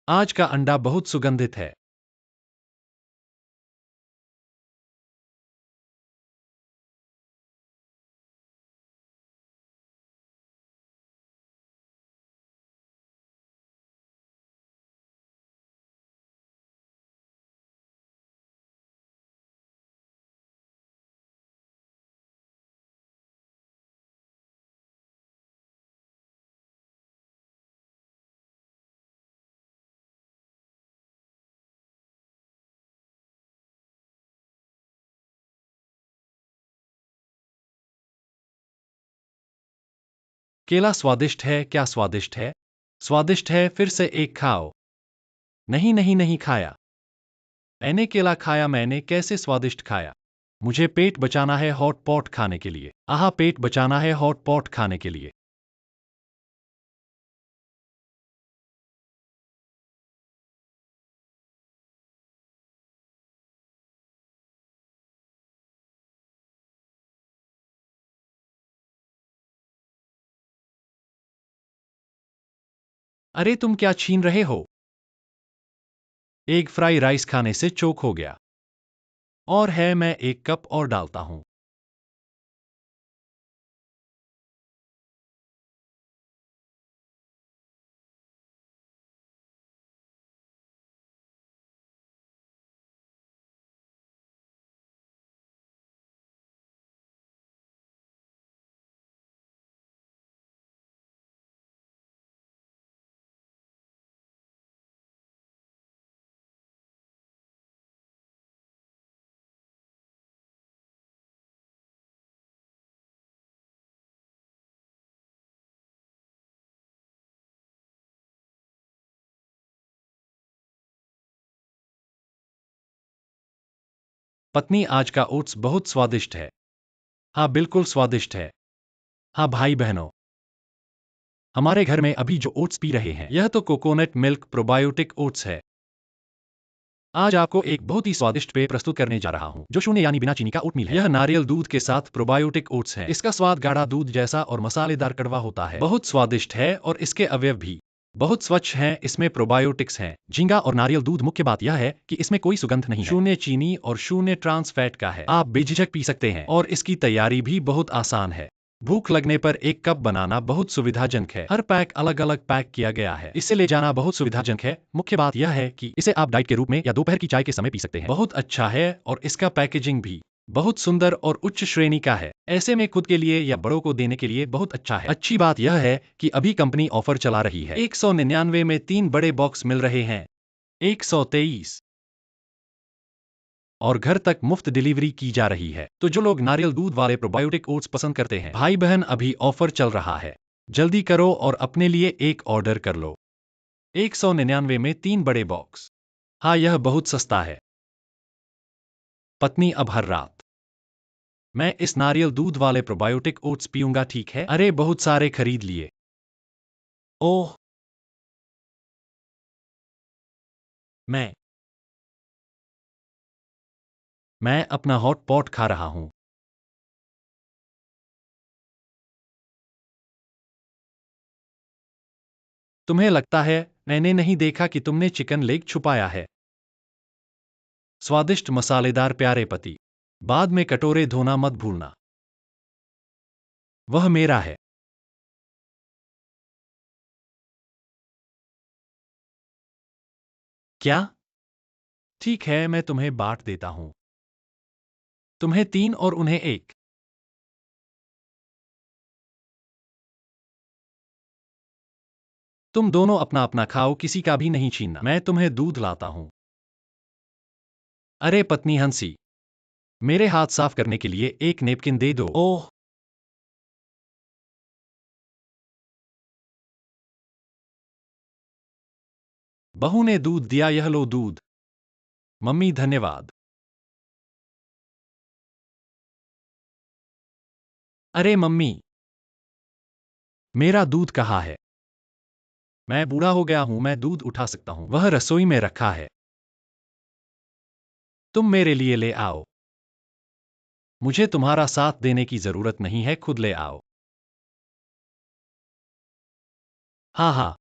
आज का अंडा बहुत सुगंधित है। केला स्वादिष्ट है, क्या स्वादिष्ट है? स्वादिष्ट है, फिर से एक खाओ। नहीं नहीं नहीं खाया। मैंने केला खाया, मैंने कैसे स्वादिष्ट खाया? मुझे पेट बचाना है हॉट पॉट खाने के लिए। आहा, पेट बचाना है हॉट पॉट खाने के लिए। अरे तुम क्या छीन रहे हो? एक फ्राई राइस खाने से चोक हो गया। और है, मैं एक कप और डालता हूं। पत्नी, आज का ओट्स बहुत स्वादिष्ट है। हाँ, बिल्कुल स्वादिष्ट है। हाँ भाई बहनों, हमारे घर में अभी जो ओट्स पी रहे हैं, यह तो कोकोनट मिल्क प्रोबायोटिक ओट्स है। आज आपको एक बहुत ही स्वादिष्ट पेय प्रस्तुत करने जा रहा हूँ, जो शून्य यानी बिना चीनी का ओटमील है। यह नारियल दूध के साथ प्रोबायोटिक ओट्स है। इसका स्वाद गाढ़ा दूध जैसा और मसालेदार कड़वा होता है। बहुत स्वादिष्ट है और इसके अवयव भी बहुत स्वच्छ हैं। इसमें प्रोबायोटिक्स हैं, झींगा और नारियल दूध। मुख्य बात यह है कि इसमें कोई सुगंध नहीं है, शून्य चीनी और शून्य ट्रांस फैट का है। आप बेझिझक पी सकते हैं और इसकी तैयारी भी बहुत आसान है। भूख लगने पर एक कप बनाना बहुत सुविधाजनक है। हर पैक अलग अलग पैक किया गया है, इसे ले जाना बहुत सुविधाजनक है। मुख्य बात यह है कि इसे आप डाइट के रूप में या दोपहर की चाय के समय पी सकते हैं। बहुत अच्छा है और इसका पैकेजिंग भी बहुत सुंदर और उच्च श्रेणी का है। ऐसे में खुद के लिए या बड़ों को देने के लिए बहुत अच्छा है। अच्छी बात यह है कि अभी कंपनी ऑफर चला रही है। 199 में 3 बड़े बॉक्स मिल रहे हैं। 123 और घर तक मुफ्त डिलीवरी की जा रही है। तो जो लोग नारियल दूध वाले प्रोबायोटिक ओट्स पसंद करते हैं, भाई बहन, अभी ऑफर चल रहा है। जल्दी करो और अपने लिए एक ऑर्डर कर लो। 199 में 3 बड़े बॉक्स। हाँ, यह बहुत सस्ता है। पत्नी, अब हर रात मैं इस नारियल दूध वाले प्रोबायोटिक ओट्स पीऊंगा, ठीक है? अरे, बहुत सारे खरीद लिए। ओह, मैं मैं अपना हॉट पॉट खा रहा हूं। तुम्हें लगता है मैंने नहीं देखा कि तुमने चिकन लेग छुपाया है? स्वादिष्ट मसालेदार प्यारे पति, बाद में कटोरे धोना मत भूलना। वह मेरा है। क्या? ठीक है, मैं तुम्हें बांट देता हूं। तुम्हें 3 और उन्हें 1। तुम दोनों अपना अपना खाओ, किसी का भी नहीं छीनना। मैं तुम्हें दूध लाता हूं। अरे पत्नी हंसी, मेरे हाथ साफ करने के लिए एक नेपकिन दे दो। ओह, बहू ने दूध दिया, यह लो दूध। मम्मी, धन्यवाद। अरे मम्मी, मेरा दूध कहाँ है? मैं बूढ़ा हो गया हूं, मैं दूध उठा सकता हूं। वह रसोई में रखा है। तुम मेरे लिए ले आओ। मुझे तुम्हारा साथ देने की जरूरत नहीं है, खुद ले आओ। हाँ हाँ।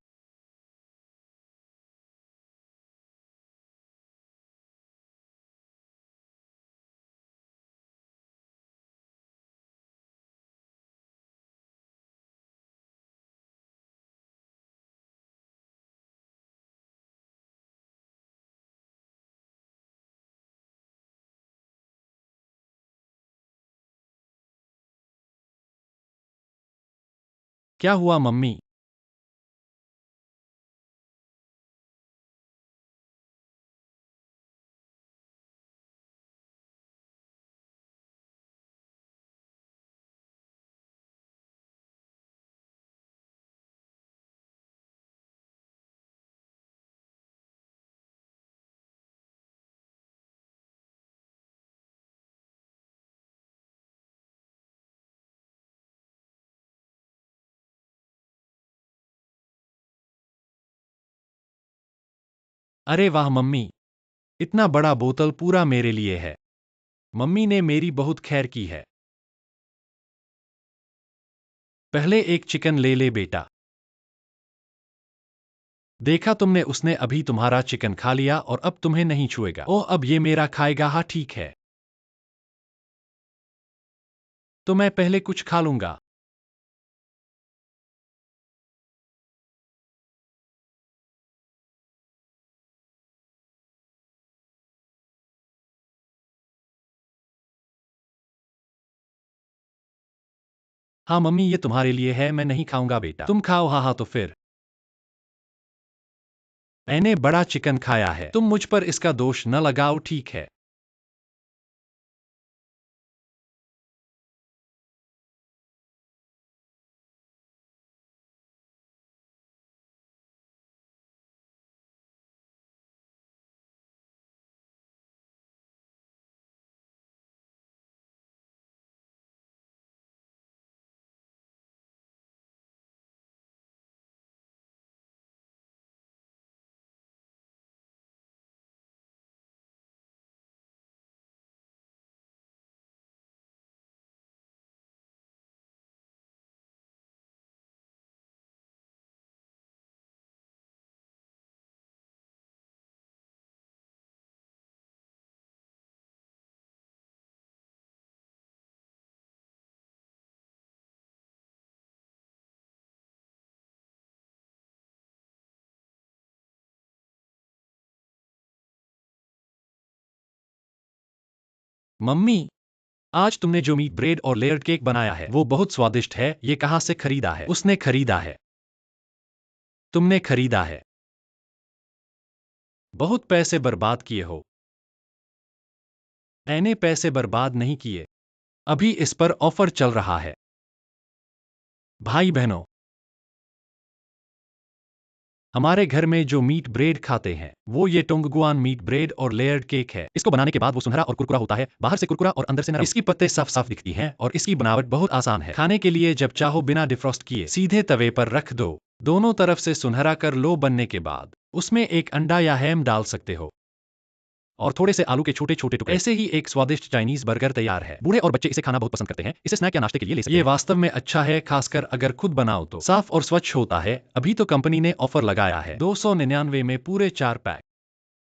क्या हुआ मम्मी? अरे वाह मम्मी, इतना बड़ा बोतल पूरा मेरे लिए है। मम्मी ने मेरी बहुत खैर की है। पहले एक चिकन ले ले बेटा। देखा तुमने, उसने अभी तुम्हारा चिकन खा लिया और अब तुम्हें नहीं छुएगा। ओह, अब ये मेरा खाएगा। हाँ ठीक है, तो मैं पहले कुछ खा लूंगा। हाँ मम्मी, ये तुम्हारे लिए है, मैं नहीं खाऊंगा बेटा। तुम खाओ। हाँ हाँ, तो फिर मैंने बड़ा चिकन खाया है, तुम मुझ पर इसका दोष न लगाओ, ठीक है? मम्मी, आज तुमने जो मीट ब्रेड और लेयर्ड केक बनाया है वो बहुत स्वादिष्ट है। ये कहाँ से खरीदा है? उसने खरीदा है। तुमने खरीदा है। बहुत पैसे बर्बाद किए हो। मैंने पैसे बर्बाद नहीं किए। अभी इस पर ऑफर चल रहा है। भाई बहनों, हमारे घर में जो मीट ब्रेड खाते हैं वो ये टोंगगुआन मीट ब्रेड और लेयर्ड केक है। इसको बनाने के बाद वो सुनहरा और कुरकुरा होता है, बाहर से कुरकुरा और अंदर से नरम। इसकी पत्ते साफ साफ दिखती हैं और इसकी बनावट बहुत आसान है। खाने के लिए जब चाहो बिना डिफ्रॉस्ट किए सीधे तवे पर रख दो। दोनों तरफ से सुनहरा कर लो। बनने के बाद उसमें एक अंडा या हैम डाल सकते हो और थोड़े से आलू के छोटे छोटे टुकड़े। ऐसे ही एक स्वादिष्ट चाइनीज बर्गर तैयार है। बूढ़े और बच्चे इसे खाना बहुत पसंद करते हैं। इसे स्नैक या नाश्ते के लिए ले सकते हैं। ये वास्तव में अच्छा है, खासकर अगर खुद बनाओ तो। साफ और स्वच्छ होता है। अभी तो कंपनी ने ऑफर लगाया है 299 में पूरे 4 पैक।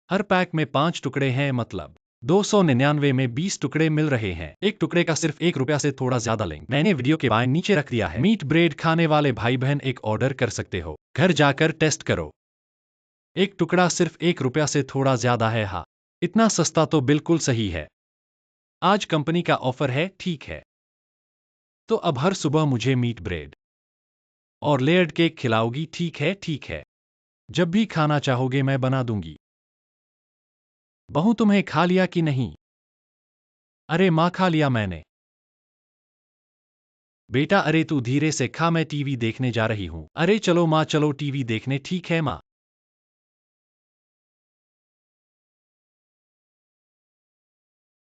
हर पैक में 5 टुकड़े हैं, मतलब 299 में 20 टुकड़े मिल रहे हैं। एक टुकड़े का सिर्फ ₹1 से थोड़ा ज्यादा लेंगे। मैंने वीडियो के बाएं नीचे रख दिया है। मीट ब्रेड खाने वाले भाई बहन एक ऑर्डर कर सकते हो। घर जाकर टेस्ट करो। एक टुकड़ा सिर्फ ₹1 से थोड़ा ज्यादा है। हाँ, इतना सस्ता तो बिल्कुल सही है। आज कंपनी का ऑफर है, ठीक है। तो अब हर सुबह मुझे मीट ब्रेड और लेयर्ड केक खिलाओगी? ठीक है, ठीक है। जब भी खाना चाहोगे मैं बना दूंगी। बहू, तुम्हें खा लिया कि नहीं? अरे माँ, खा लिया मैंने। बेटा, अरे तू धीरे से खा, मैं टीवी देखने जा रही हूँ। अरे चलो माँ, चलो टीवी देखने। ठीक है माँ।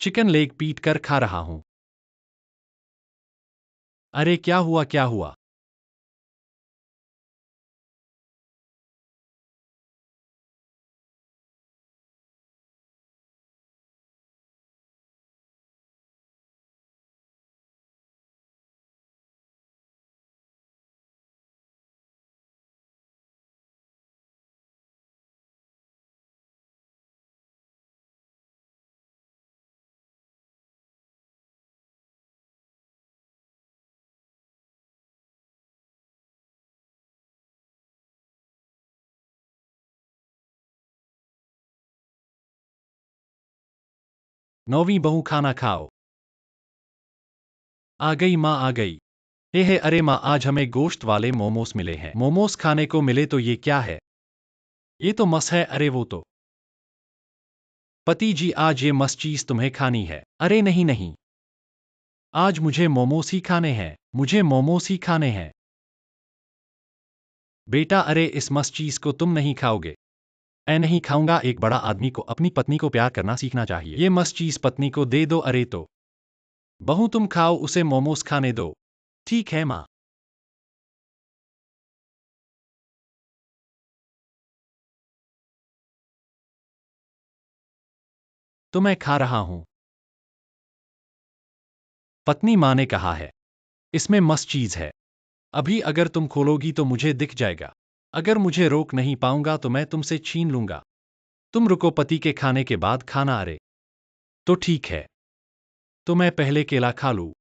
चिकन लेग पीट कर खा रहा हूँ। अरे क्या हुआ, क्या हुआ? नौवीं बहू, खाना खाओ। आ गई माँ, आ गई। हे, अरे माँ, आज हमें गोश्त वाले मोमोस मिले हैं। मोमोस खाने को मिले तो ये क्या है? ये तो मस है। अरे वो तो पति जी, आज ये मस चीज तुम्हें खानी है। अरे नहीं नहीं, आज मुझे मोमोस ही खाने हैं। मुझे मोमोस ही खाने हैं। बेटा, अरे इस मस चीज को तुम नहीं खाओगे। मैं नहीं खाऊंगा। एक बड़ा आदमी को अपनी पत्नी को प्यार करना सीखना चाहिए। ये मस चीज पत्नी को दे दो। अरे तो बहू, तुम खाओ, उसे मोमोस खाने दो। ठीक है माँ। तो मैं खा रहा हूं। पत्नी माँ ने कहा है इसमें मस्त चीज है। अभी अगर तुम खोलोगी तो मुझे दिख जाएगा। अगर मुझे रोक नहीं पाऊंगा तो मैं तुमसे छीन लूंगा। तुम रुको, पति के खाने के बाद खाना। अरे तो ठीक है, तो मैं पहले केला खा लूं।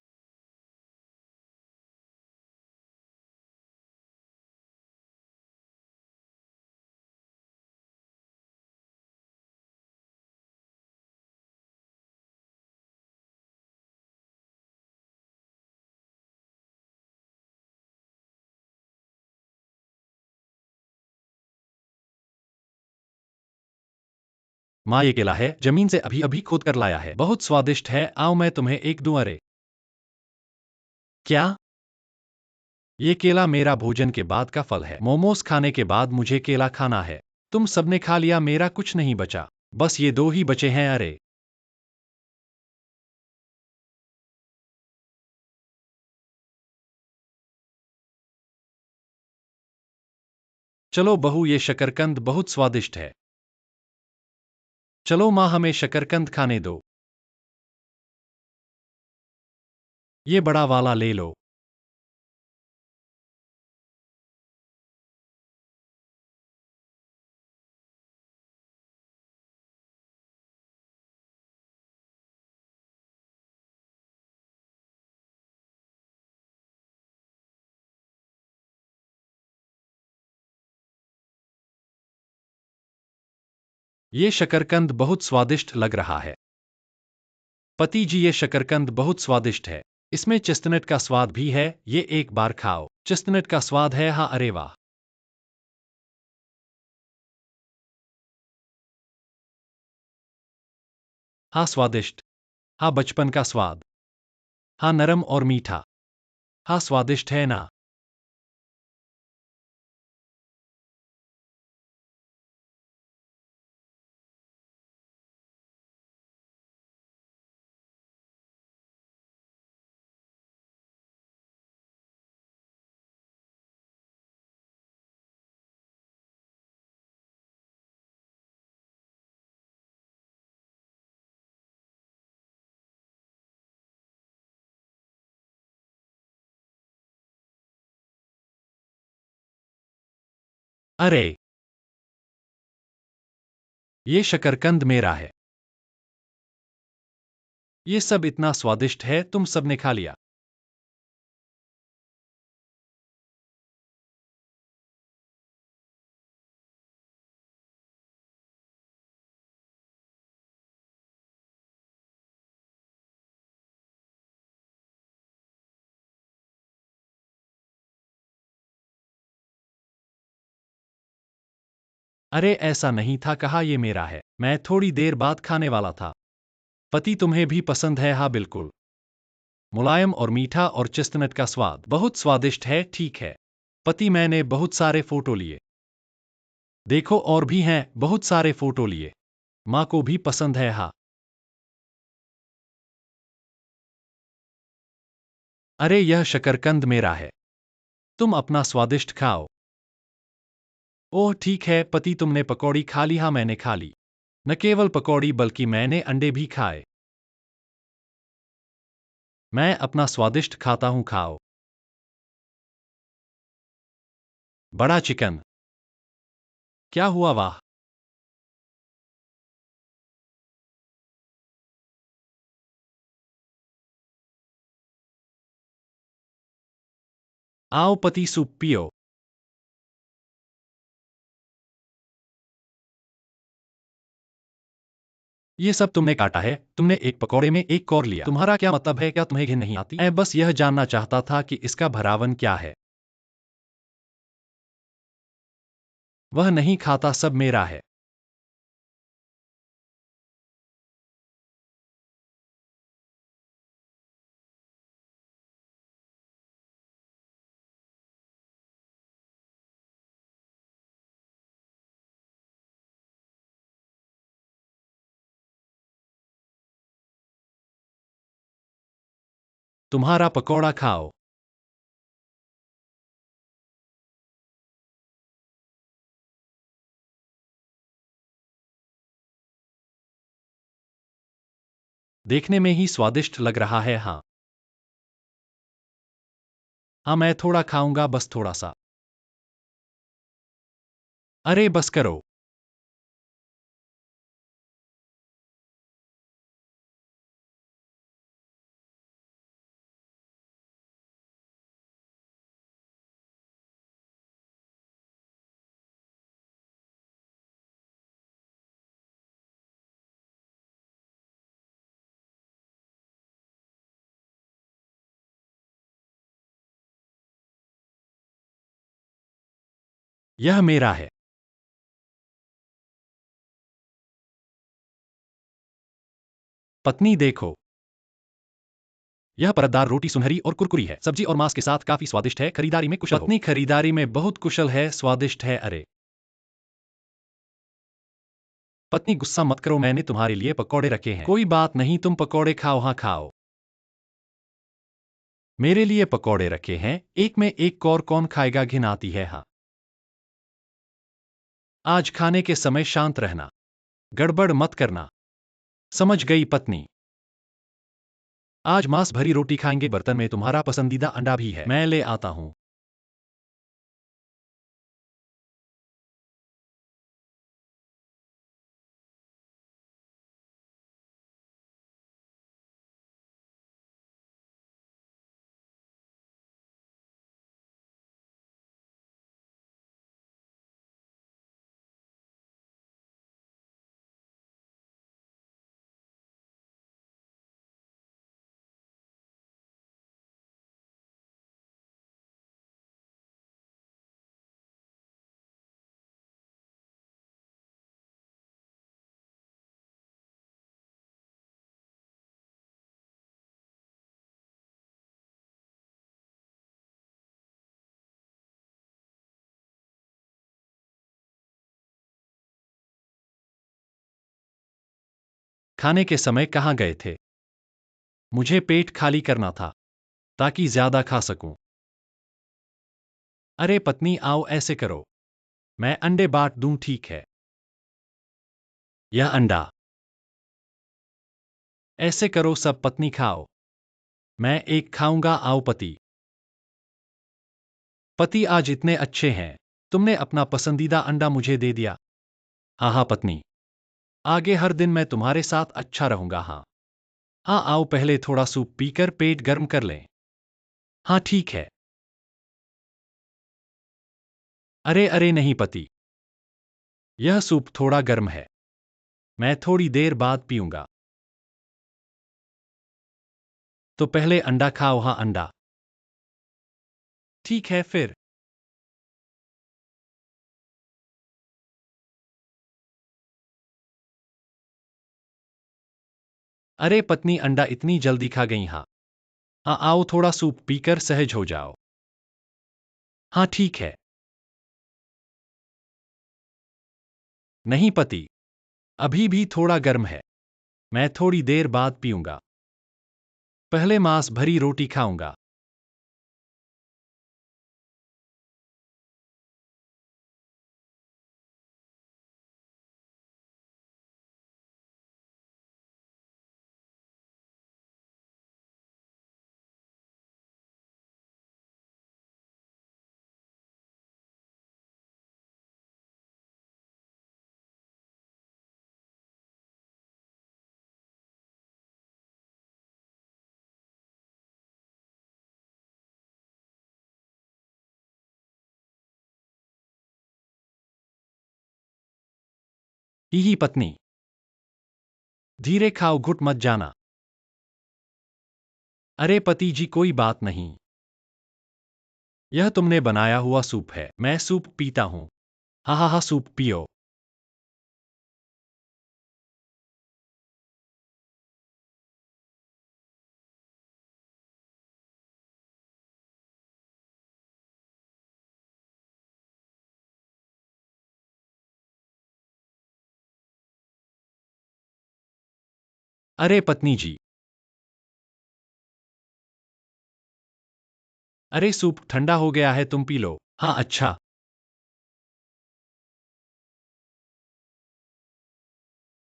माँ, ये केला है, जमीन से अभी अभी खोद कर लाया है। बहुत स्वादिष्ट है। आओ मैं तुम्हें एक दूं। अरे क्या? ये केला मेरा भोजन के बाद का फल है। मोमोस खाने के बाद मुझे केला खाना है। तुम सबने खा लिया, मेरा कुछ नहीं बचा। बस ये दो ही बचे हैं। अरे चलो बहू, ये शकरकंद बहुत स्वादिष्ट है। चलो माँ, हमें शकरकंद खाने दो। ये बड़ा वाला ले लो। ये शकरकंद बहुत स्वादिष्ट लग रहा है। पति जी, ये शकरकंद बहुत स्वादिष्ट है। इसमें चेस्टनट का स्वाद भी है, ये एक बार खाओ। चेस्टनट का स्वाद है, हाँ, अरे वाह। हाँ, स्वादिष्ट। हाँ, बचपन का स्वाद। हाँ, नरम और मीठा। हाँ, स्वादिष्ट है ना। अरे, ये शकरकंद मेरा है। ये सब इतना स्वादिष्ट है, तुम सबने खा लिया। अरे, ऐसा नहीं था, कहा ये मेरा है। मैं थोड़ी देर बाद खाने वाला था। पति, तुम्हें भी पसंद है? हाँ, बिल्कुल। मुलायम और मीठा और चेस्टनट का स्वाद बहुत स्वादिष्ट है, ठीक है। पति, मैंने बहुत सारे फोटो लिए। देखो, और भी हैं, बहुत सारे फोटो लिए। माँ को भी पसंद है, हाँ। अरे, यह शकरकंद मेरा है। तुम अपना स्वादिष्ट खाओ। ओह, ठीक है पति, तुमने पकौड़ी खा ली? हाँ, मैंने खा ली। न केवल पकौड़ी बल्कि मैंने अंडे भी खाए। मैं अपना स्वादिष्ट खाता हूँ, खाओ। बड़ा चिकन। क्या हुआ? वाह। आओ पति, सूप पियो। ये सब तुमने काटा है? तुमने एक पकौड़े में एक कौर लिया। तुम्हारा क्या मतलब है? क्या तुम्हें घिन नहीं आती? मैं बस यह जानना चाहता था कि इसका भरावन क्या है। वह नहीं खाता, सब मेरा है। तुम्हारा पकौड़ा खाओ। देखने में ही स्वादिष्ट लग रहा है, हाँ। हाँ, मैं थोड़ा खाऊंगा, बस थोड़ा सा। अरे, बस करो। यह मेरा है। पत्नी, देखो। यह परतदार रोटी सुनहरी और कुरकुरी है। सब्जी और मांस के साथ काफी स्वादिष्ट है। खरीदारी में कुशल हो। पत्नी, खरीदारी में बहुत कुशल है, स्वादिष्ट है, अरे। पत्नी, गुस्सा मत करो, मैंने तुम्हारे लिए पकौड़े रखे हैं। कोई बात नहीं, तुम पकौड़े खाओ, हाँ खाओ। मेरे लिए पकौड़े रखे हैं, एक में एक और कौन खाएगा? घिन आती है, हाँ। आज खाने के समय शांत रहना। गड़बड़ मत करना। समझ गई पत्नी। आज मांस भरी रोटी खाएंगे, बर्तन में तुम्हारा पसंदीदा अंडा भी है, मैं ले आता हूँ। खाने के समय कहाँ गए थे? मुझे पेट खाली करना था, ताकि ज्यादा खा सकूं। अरे पत्नी आओ ऐसे करो। मैं अंडे बांट दूं ठीक है। यह अंडा। ऐसे करो सब पत्नी खाओ। मैं एक खाऊंगा आओ पति। पति आज इतने अच्छे हैं। तुमने अपना पसंदीदा अंडा मुझे दे दिया। हाँ हाँ पत्नी। आगे हर दिन मैं तुम्हारे साथ अच्छा रहूंगा हाँ। हाँ आओ पहले थोड़ा सूप पीकर पेट गर्म कर लें। हाँ ठीक है। अरे अरे नहीं पति। यह सूप थोड़ा गर्म है। मैं थोड़ी देर बाद पीऊंगा। तो पहले अंडा खाओ हाँ अंडा। ठीक है फिर। अरे पत्नी अंडा इतनी जल्दी खा गई हाँ। हाँ आओ थोड़ा सूप पीकर सहज हो जाओ। हाँ ठीक है। नहीं पति। अभी भी थोड़ा गर्म है। मैं थोड़ी देर बाद पीऊंगा। पहले मांस भरी रोटी खाऊंगा। ही पत्नी। धीरे खाओ घुट मत जाना। अरे पति जी कोई बात नहीं। यह तुमने बनाया हुआ सूप है मैं सूप पीता हूं। हाँ हाँ हाँ सूप पियो। अरे पत्नी जी। अरे सूप ठंडा हो गया है तुम पी लो। हाँ अच्छा।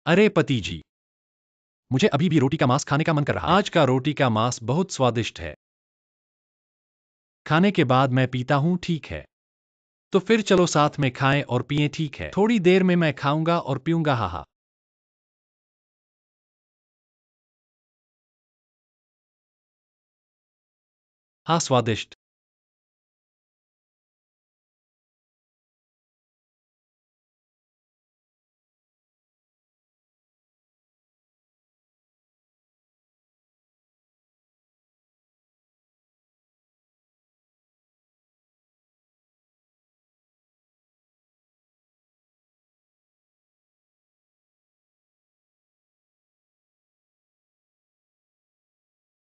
अरे पति जी। मुझे अभी भी रोटी का मांस खाने का मन कर रहा है। आज का रोटी का मांस बहुत स्वादिष्ट है। खाने के बाद मैं पीता हूँ ठीक है। तो फिर चलो साथ में खाएं और पिएं ठीक है। थोड़ी देर में मैं खाऊंगा और पीऊंगा हाँ हाँ। हाँ स्वादिष्ट।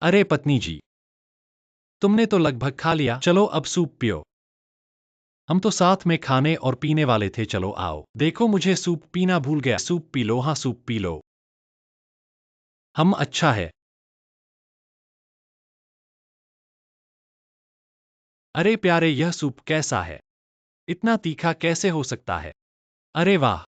अरे पत्नी जी। तुमने तो लगभग खा लिया चलो अब सूप पियो। हम तो साथ में खाने और पीने वाले थे चलो आओ देखो मुझे सूप पीना भूल गया सूप पी लो हाँ सूप पी लो। हम अच्छा है। अरे प्यारे यह सूप कैसा है? इतना तीखा कैसे हो सकता है? अरे वाह।